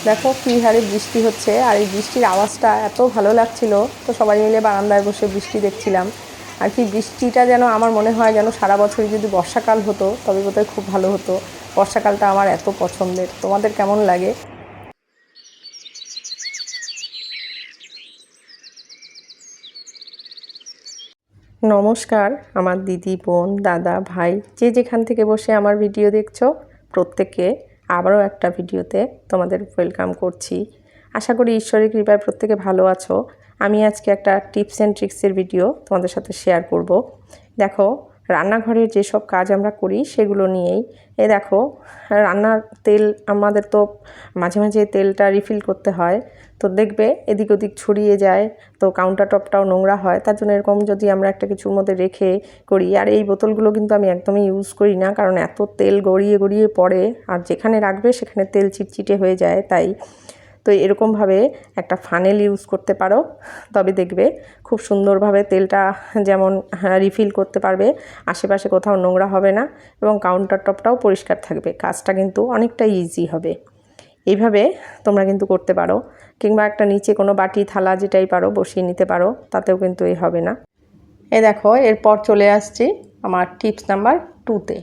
দেখো কী হারে বৃষ্টি হচ্ছে, আর এই বৃষ্টির আওয়াজটা এত ভালো লাগছিল। তো সবাই মিলে বারান্দায় বসে বৃষ্টি দেখছিলাম। আর কি বৃষ্টিটা যেন আমার মনে হয় যেন সারা বছরই যদি বর্ষাকাল হতো তবে বোধহয় খুব ভালো হতো। বর্ষাকালটা আমার এত পছন্দের। তোমাদের কেমন লাগে? নমস্কার আমার দিদি, বোন, দাদা, ভাই, যে যেখান থেকে বসে আমার ভিডিও দেখছো প্রত্যেককে আবারও একটা ভিডিওতে তোমাদের ওয়েলকাম করছি। আশা করি ঈশ্বরের কৃপায় প্রত্যেকে ভালো আছো। আমি আজকে একটা টিপস অ্যান্ড ট্রিক্সের ভিডিও তোমাদের সাথে শেয়ার করব। দেখো, রান্নাঘরের যেসব কাজ আমরা করি সেগুলো নিয়েই। দেখো, রান্নার তেল আমাদের তো মাঝে মাঝে তেলটা রিফিল করতে হয়। তো দেখবে এদিক ওদিক ছড়িয়ে যায়, তো কাউন্টার টপটাও নোংরা হয়। তার জন্য এরকম যদি আমরা একটা কিছুর মধ্যে রেখে করি, আর এই বোতলগুলো কিন্তু আমি একদমই ইউজ করি না, কারণ এত তেল গড়িয়ে গড়িয়ে পড়ে, আর যেখানে রাখবে সেখানে তেল চিটচিটে হয়ে যায়। তাই তো এরকমভাবে একটা ফানেল ইউজ করতে পারো, তবে দেখবে খুব সুন্দরভাবে তেলটা যেমন রিফিল করতে পারবে, আশেপাশে কোথাও নোংরা হবে না, এবং কাউন্টার টপটাও পরিষ্কার থাকবে। কাজটা কিন্তু অনেকটাই ইজি হবে। এইভাবে তোমরা কিন্তু করতে পারো, কিংবা একটা নিচে কোনো বাটি থালা যেটাই পারো বসিয়ে নিতে পারো, তাতেও কিন্তু এই হবে না। দেখো, এরপর চলে আসছি আমার টিপস নাম্বার 2তে,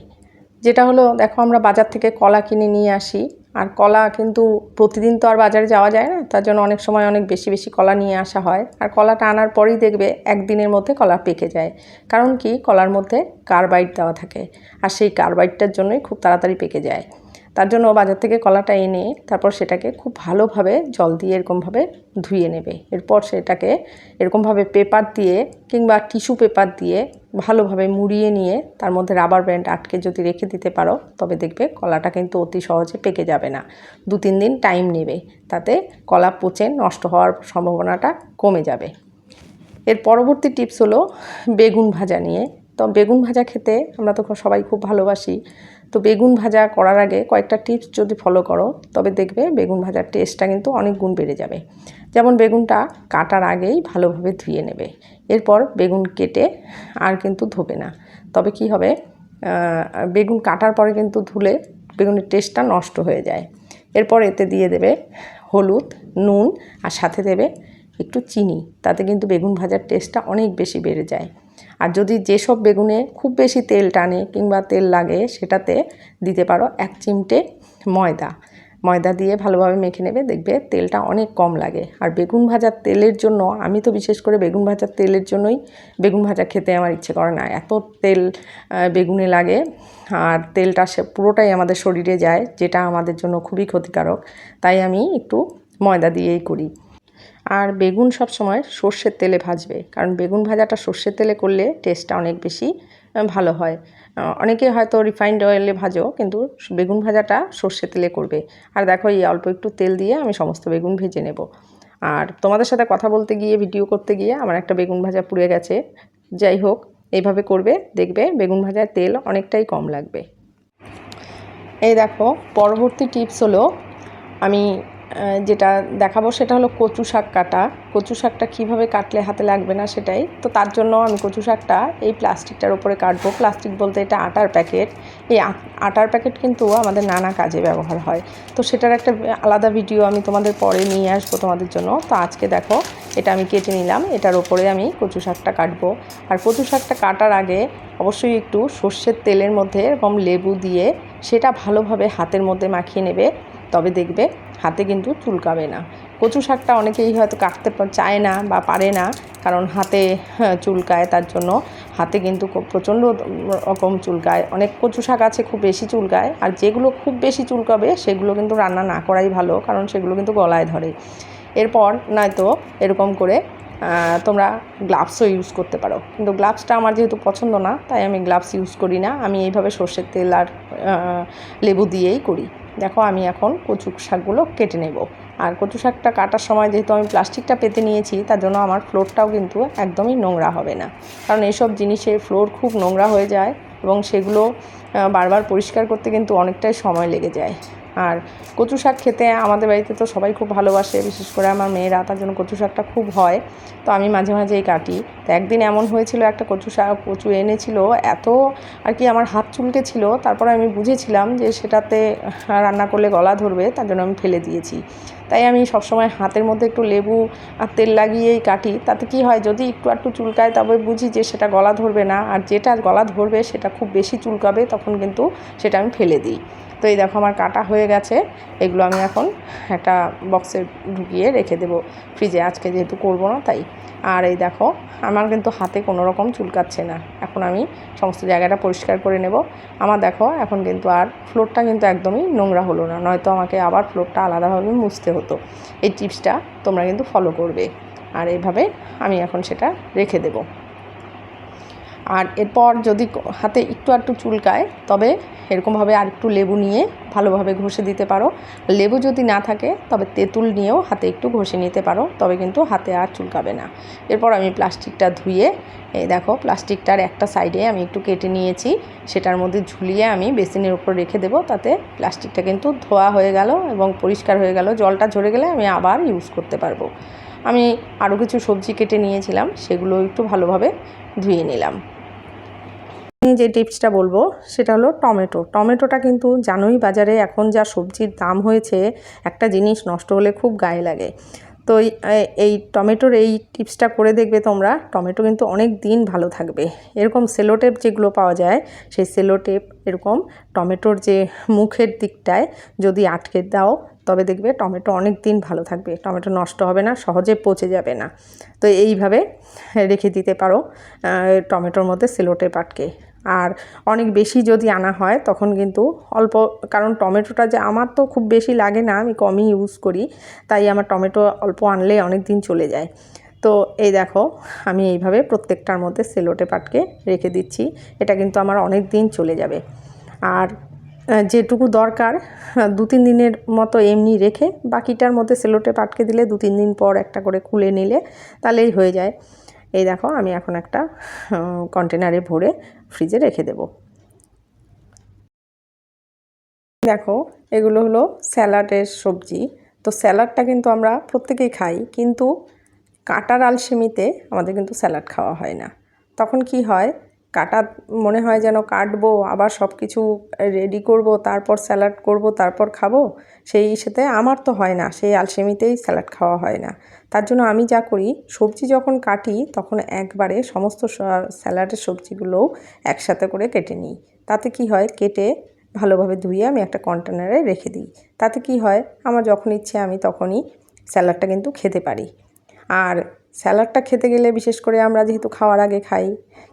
যেটা হলো, দেখো আমরা বাজার থেকে কলা কিনে নিয়ে আসি। আর কলা কিন্তু প্রতিদিন তো আর বাজারে যাওয়া যায় না, তার জন্য অনেক সময় অনেক বেশি বেশি কলা নিয়ে আসা হয়। আর কলাটা আনার পরেই দেখবে একদিনের মধ্যে কলা পেকে যায়। কারণ কি, কলার মধ্যে কার্বাইড দেওয়া থাকে, আর সেই কার্বাইডটার জন্যই খুব তাড়াতাড়ি পেকে যায়। তার জন্য বাজার থেকে কলাটা এনে তারপর সেটাকে খুব ভালোভাবে জল দিয়ে এরকমভাবে ধুয়ে নেবে। এরপর সেটাকে এরকমভাবে পেপার দিয়ে কিংবা টিস্যু পেপার দিয়ে ভালোভাবে মুড়িয়ে নিয়ে তার মধ্যে রাবার ব্যান্ড আটকে যদি রেখে দিতে পারো, তবে দেখবে কলাটা কিন্তু অতি সহজে পেকে যাবে না। 2-3 দিন টাইম নেবে, তাতে কলা পচে নষ্ট হওয়ার সম্ভাবনাটা কমে যাবে। এর পরবর্তী টিপস হলো বেগুন ভাজা নিয়ে। তো বেগুন ভাজা খেতে আমরা তো সবাই খুব ভালোবাসি। তো বেগুন ভাজা করার আগে কয়েকটা টিপস যদি ফলো করো, তবে দেখবে বেগুন ভাজার টেস্টটা কিন্তু অনেক গুণ বেড়ে যাবে। যেমন বেগুনটা কাটার আগেই ভালোভাবে ধুয়ে নেবে। এরপর বেগুন কেটে আর কিন্তু ধোবে না। তবে কি হবে, বেগুন কাটার পরে কিন্তু ধুলে বেগুনের টেস্টটা নষ্ট হয়ে যায়। এরপর এতে দিয়ে দেবে হলুদ, নুন, আর সাথে দেবে একটু চিনি। তাতে কিন্তু বেগুন ভাজার টেস্টটা অনেক বেশি বেড়ে যায়। আর যদি যেসব বেগুনে খুব বেশি তেল টানে কিংবা তেল লাগে, সেটাতে দিতে পারো 1 চিমটে ময়দা দিয়ে ভালোভাবে মেখে নেবে, দেখবে তেলটা অনেক কম লাগে। আর বেগুন ভাজার তেলের জন্য, আমি তো বিশেষ করে বেগুন ভাজার তেলের জন্যই বেগুন ভাজা খেতে আমার ইচ্ছে করে না। এত তেল বেগুনে লাগে, আর তেলটা সে পুরোটাই আমাদের শরীরে যায়, যেটা আমাদের জন্য খুবই ক্ষতিকারক। তাই আমি একটু ময়দা দিয়েই করি। আর বেগুন সব সময় সর্ষের তেলে ভাজবে, কারণ বেগুন ভাজাটা সর্ষের তেলে করলে টেস্টটা অনেক বেশি ভালো হয়। অনেকে হয়তো রিফাইন্ড অয়েলে ভাজো, কিন্তু বেগুন ভাজাটা সর্ষের তেলে করবে। আর দেখো, এই অল্প একটু তেল দিয়ে আমি সমস্ত বেগুন ভেজে নেব। আর তোমাদের সাথে কথা বলতে গিয়ে, ভিডিও করতে গিয়ে আমার একটা বেগুন ভাজা পুড়ে গেছে। যাই হোক, এইভাবে করবে, দেখবে বেগুন ভাজার তেল অনেকটাই কম লাগবে। এই দেখো, পরবর্তী টিপস হলো, আমি যেটা দেখাবো সেটা হলো কচু শাক কাটা। কচু শাকটা কীভাবে কাটলে হাতে লাগবে না সেটাই। তো তার জন্য আমি কচু শাকটা এই প্লাস্টিকটার উপরে কাটবো। প্লাস্টিক বলতে এটা আটার প্যাকেট। এই আটার প্যাকেট কিন্তু আমাদের নানা কাজে ব্যবহার হয়। তো সেটার একটা আলাদা ভিডিও আমি তোমাদের পরে নিয়ে আসবো তোমাদের জন্য। তো আজকে দেখো, এটা আমি কেটে নিলাম, এটার ওপরে আমি কচু শাকটা কাটবো। আর কচু শাকটা কাটার আগে অবশ্যই একটু সর্ষের তেলের মধ্যে এরকম লেবু দিয়ে সেটা ভালোভাবে হাতের মধ্যে মাখিয়ে নেবে, তবে দেখবে হাতে কিন্তু চুলকাবে না। কচু শাকটা অনেকেই হয়তো কাটতে চায় না বা পারে না, কারণ হাতে চুলকায়। তার জন্য হাতে কিন্তু প্রচণ্ড রকম চুলকায়। অনেক কচু শাক আছে খুব বেশি চুলকায়, আর যেগুলো খুব বেশি চুলকাবে সেগুলো কিন্তু রান্না না করাই ভালো, কারণ সেগুলো কিন্তু গলায় ধরে। এরপর নয়তো এরকম করে তোমরা গ্লাভসও ইউজ করতে পারো, কিন্তু গ্লাভসটা আমার যেহেতু পছন্দ না, তাই আমি গ্লাভস ইউজ করি না। আমি এইভাবে সর্ষের তেল আর লেবু দিয়েই করি। দেখো, আমি এখন কচু শাকগুলো কেটে নেব। আর কচু শাকটা কাটার সময় যেহেতু আমি প্লাস্টিকটা পেতে নিয়েছি, তার জন্য আমার ফ্লোরটাও কিন্তু একদমই নোংরা হবে না, কারণ এইসব জিনিসের ফ্লোর খুব নোংরা হয়ে যায় এবং সেগুলো বারবার পরিষ্কার করতে কিন্তু অনেকটাই সময় লেগে যায়। আর কচু শাক খেতে আমাদের বাড়িতে তো সবাই খুব ভালোবাসে, বিশেষ করে আমার মেয়েরা, তার জন্য কচু শাকটা খুব হয়। তো আমি মাঝে মাঝেই কাটি। তো একদিন এমন হয়েছিল, একটা কচু এনেছিল, এত আর কি আমার হাত চুলকেছিল। তারপরে আমি বুঝেছিলাম যে সেটাতে রান্না করলে গলা ধরবে, তার জন্য আমি ফেলে দিয়েছি। তাই আমি সবসময় হাতের মধ্যে একটু লেবু আর তেল লাগিয়েই কাটি। তাতে কি হয়, যদি একটু চুলকায় তবে বুঝি যে সেটা গলা ধরবে না, আর যেটা গলা ধরবে সেটা খুব বেশি চুলকাবে, তখন কিন্তু সেটা আমি ফেলে দিই। তো এই দেখো আমার কাটা হয়ে গেছে। এগুলো আমি এখন একটা বক্সে ঢুকিয়ে রেখে দেবো ফ্রিজে, আজকে যেহেতু করবো না তাই। আর এই দেখো আমার কিন্তু হাতে কোনো রকম চুলকাচ্ছে না। এখন আমি সমস্ত জায়গাটা পরিষ্কার করে নেব। আমার দেখো এখন কিন্তু আর ফ্লোরটা কিন্তু একদমই নোংরা হলো না, নয়তো আমাকে আবার ফ্লোরটা আলাদাভাবে মুছতে হতো। এই টিপসটা তোমরা কিন্তু ফলো করবে। আর এইভাবে আমি এখন সেটা রেখে দেব। আর এরপর যদি হাতে একটু চুলকায়, তবে এরকমভাবে আর একটু লেবু নিয়ে ভালোভাবে ঘষে দিতে পারো। লেবু যদি না থাকে তবে তেঁতুল নিয়েও হাতে একটু ঘষে নিতে পারো, তবে কিন্তু হাতে আর চুলকাবে না। এরপর আমি প্লাস্টিকটা ধুয়ে, এই দেখো প্লাস্টিকটার একটা সাইডে আমি একটু কেটে নিয়েছি, সেটার মধ্যে ঝুলিয়ে আমি বেসিনের উপর রেখে দেবো। তাতে প্লাস্টিকটা কিন্তু ধোয়া হয়ে গেল এবং পরিষ্কার হয়ে গেল। জলটা ঝরে গেলে আমি আবার ইউজ করতে পারবো। আমি আরও কিছু সবজি কেটে নিয়েছিলাম, সেগুলো একটু ভালোভাবে ধুয়ে নিলাম। যে টিপসটা বলবো সেটা হলো টমেটোটা কিন্তু জানোই, বাজারে এখন যা সবজির দাম হয়েছে, একটা জিনিস নষ্ট হলে খুব গায়ে লাগে। তো এই টমেটোর এই টিপসটা করে দেখবে তোমরা, টমেটো কিন্তু অনেক দিন ভালো থাকবে। এরকম সেলোটেপ যেগুলো পাওয়া যায়, সেই সেলোটেপ এরকম টমেটোর যে মুখের দিকটায় যদি আটকে দাও, তবে দেখবে টমেটো অনেক দিন ভালো থাকবে, টমেটো নষ্ট হবে না, সহজে পচে যাবে না। তো এইভাবে রেখে দিতে পারো টমেটোর মধ্যে সেলোটেপ আটকে। আর অনেক বেশি যদি আনা হয় তখন কিন্তু অল্প, কারণ টমেটোটা যে আমার তো খুব বেশি লাগে না, আমি কমই ইউজ করি, তাই আমার টমেটো অল্প আনলে অনেক দিন চলে যায়। তো এই দেখো আমি এইভাবে প্রত্যেকটার মধ্যে সেলোটেপ আটকে রেখে দিচ্ছি। এটা কিন্তু আমার অনেক দিন চলে যাবে। আর যেটুকু দরকার 2-3 দিনের মতো এমনি রেখে, বাকিটার মধ্যে সেলোটেপ আটকে দিলে 2-3 দিন পর একটা করে খুলে নিলে তাহলেই হয়ে যায়। এই দেখো আমি এখন একটা কন্টেনারে ভরে ফ্রিজে রেখে দেব। দেখো এগুলো হলো স্যালাডের সবজি। তো স্যালাডটা কিন্তু আমরা প্রত্যেকেই খাই, কিন্তু কাটার আলসেমিতে আমাদের কিন্তু স্যালাড খাওয়া হয় না। তখন কি হয়, কাটা মনে হয় যেন কাটবো, আবার সব কিছু রেডি করব, তারপর স্যালাড করব, তারপর খাবো। সেই সাথে আমার তো হয় না, সেই আলসেমিতেই স্যালাড খাওয়া হয় না। তার জন্য আমি যা করি, সবজি যখন কাটি তখন একবারে সমস্ত স্যালাডের সবজিগুলোও একসাথে করে কেটে নিই। তাতে কি হয়, কেটে ভালোভাবে ধুয়ে আমি একটা কন্টেনারে রেখে দিই। তাতে কি হয়, আমার যখন ইচ্ছে আমি তখনই স্যালাডটা কিন্তু খেতে পারি। আর স্যালাডটা খেতে গেলে, বিশেষ করে আমরা যেহেতু খাওয়ার আগে খাই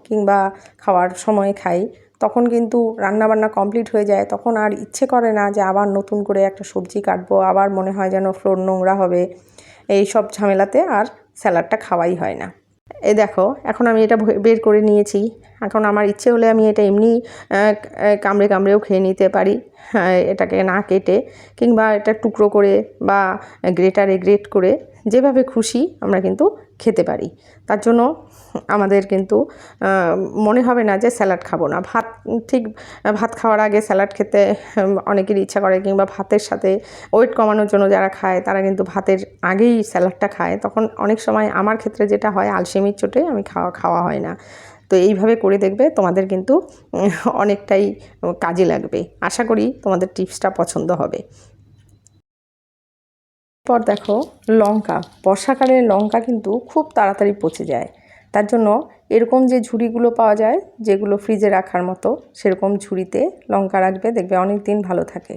কিংবা খাওয়ার সময় খাই, তখন কিন্তু রান্নাবান্না কমপ্লিট হয়ে যায়, তখন আর ইচ্ছে করে না যে আবার নতুন করে একটা সবজি কাটবো, আবার মনে হয় যেন ফ্লোর নোংরা হবে। এই সব ঝামেলাতে আর স্যালাডটা খাওয়াই হয় না। এই দেখো এখন আমি এটা বের করে নিয়েছি। এখন আমার ইচ্ছে হলে আমি এটা এমনি কামড়েও খেয়ে নিতে পারি, এটাকে না কেটে, কিংবা এটা টুকরো করে বা গ্রেটারে গ্রেট করে, যেভাবে খুশি আমরা কিন্তু খেতে পারি। তার জন্য আমাদের কিন্তু মনে হবে না যে স্যালাড খাবো না। ভাত খাওয়ার আগে স্যালাড খেতে অনেকেরই ইচ্ছা করে, কিংবা ভাতের সাথে ওয়েট কমানোর জন্য যারা খায় তারা কিন্তু ভাতের আগেই স্যালাডটা খায়। তখন অনেক সময় আমার ক্ষেত্রে যেটা হয়, আলসেমির চোটে আমি খাওয়া হয় না। তো এইভাবে করে দেখবে, তোমাদের কিন্তু অনেকটাই কাজে লাগবে। আশা করি তোমাদের টিপসটা পছন্দ হবে। পর দেখো লঙ্কা, বর্ষাকালের লঙ্কা কিন্তু খুব তাড়াতাড়ি পচে যায়। তার জন্য এরকম যে ঝুড়িগুলো পাওয়া যায়, যেগুলো ফ্রিজে রাখার মতো, সেরকম ঝুড়িতে লঙ্কা রাখবে, দেখবে অনেক দিন ভালো থাকে।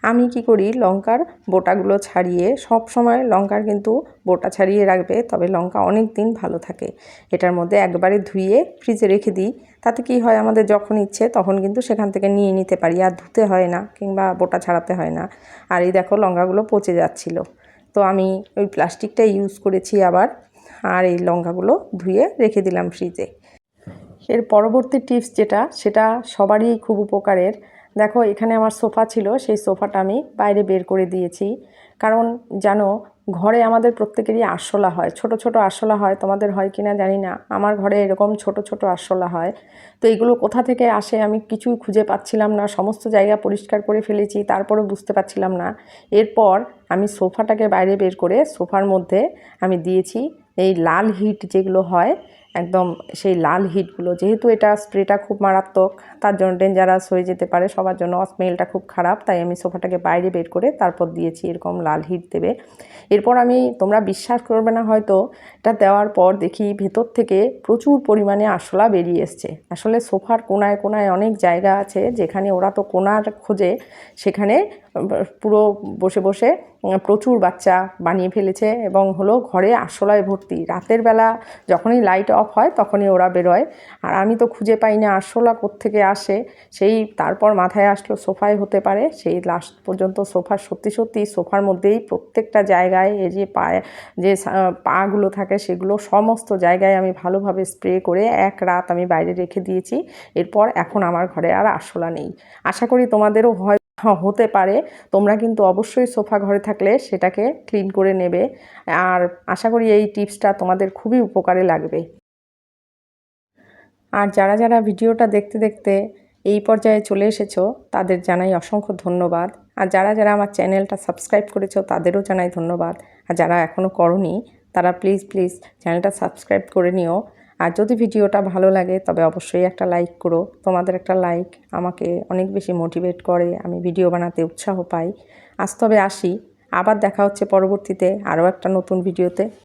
আমি কি করি, লঙ্কার বোটাগুলো ছাড়িয়ে, সব সময় লঙ্কার কিন্তু বোটা ছাড়িয়ে রাখবে, তবে লঙ্কা অনেক দিন ভালো থাকে। এটার মধ্যে একবারে ধুয়ে ফ্রিজে রেখে দিই। তাতে কি হয়, আমাদের যখন ইচ্ছে তখন কিন্তু সেখান থেকে নিয়ে নিতে পারি, আর ধুতে হয় না কিংবা বোটা ছাড়াতে হয় না। আর এই দেখো লঙ্কাগুলো পচে যাচ্ছিলো, তো আমি ওই প্লাস্টিকটা ইউজ করেছি আবার, আর এই লঙ্কাগুলো ধুয়ে রেখে দিলাম ফ্রিজে। এর পরবর্তী টিপস সেটা সবারই খুব উপকারের। দেখো এখানে আমার সোফা ছিল, সেই সোফাটা আমি বাইরে বের করে দিয়েছি। কারণ জানো, ঘরে আমাদের প্রত্যেকেরই আরশোলা হয়, ছোট ছোট আরশোলা হয়, তোমাদের হয় কিনা জানি না, আমার ঘরে এরকম ছোট ছোট আরশোলা হয়। তো এগুলো কোথা থেকে আসে আমি কিছুই খুঁজে পাচ্ছিলাম না, সমস্ত জায়গা পরিষ্কার করে ফেলেছি, তারপরেও বুঝতে পারছিলাম না। এরপর আমি সোফাটাকে বাইরে বের করে সোফার মধ্যে আমি দিয়েছি এই লাল হিট যেগুলো হয়, একদম সেই লাল হিটগুলো, যেহেতু এটা স্প্রেটা খুব মারাত্মক, তার জন্য ডেঞ্জারাস হয়ে যেতে পারে সবার জন্য, স্মেলটা খুব খারাপ, তাই আমি সোফাটাকে বাইরে বের করে তারপর দিয়েছি এরকম লাল হিট দেবে। এরপর তোমরা বিশ্বাস করবে না হয়তো, এটা দেওয়ার পর দেখি ভেতর থেকে প্রচুর পরিমাণে আরশোলা বেরিয়ে এসছে। আসলে সোফার কোনায় কোনায় অনেক জায়গা আছে যেখানে ওরা তো কোনার খোঁজে, সেখানে পুরো বসে বসে প্রচুর বাচ্চা বানিয়ে ফেলেছে এবং হলো ঘরে আরশোলায় ভর্তি। রাতের বেলা যখনই লাইট অফ হয় তখনই ওরা বেরোয়, আর আমি তো খুঁজে পাই না আরশোলা কোত্থেকে আসে। সেই তারপর মাথায় আসলো সোফায় হতে পারে, সেই লাস্ট পর্যন্ত সোফার সত্যি সত্যি সোফার মধ্যেই প্রত্যেকটা জায়গায় এই যে পায়ে যে পাগুলো থাকে সেগুলো সমস্ত জায়গায় আমি ভালোভাবে স্প্রে করে এক রাত আমি বাইরে রেখে দিয়েছি। এরপর এখন আমার ঘরে আর আরশোলা নেই। আশা করি তোমাদেরও হতে পারে, তোমরা কিন্তু অবশ্যই সোফা ঘরে থাকলে সেটাকে ক্লিন করে নেবে, আর আশা করি এই টিপসটা তোমাদের খুবই উপকারে লাগবে। আর যারা যারা ভিডিওটা দেখতে দেখতে এই পর্যায়ে চলে এসেছো তাদের জানাই অসংখ্য ধন্যবাদ, আর যারা যারা আমার চ্যানেলটা সাবস্ক্রাইব করেছো তাদেরও জানাই ধন্যবাদ, আর যারা এখনও করোনি তারা প্লিজ প্লিজ চ্যানেলটা সাবস্ক্রাইব করে নিও। আর যদি ভিডিওটা ভালো লাগে তবে অবশ্যই একটা লাইক করো, তোমাদের একটা লাইক আমাকে অনেক বেশি মোটিভেট করে, আমি ভিডিও বানাতে উৎসাহ পাই। আজ তবে আসি, আবার দেখা হচ্ছে পরবর্তীতে আরও একটা নতুন ভিডিওতে।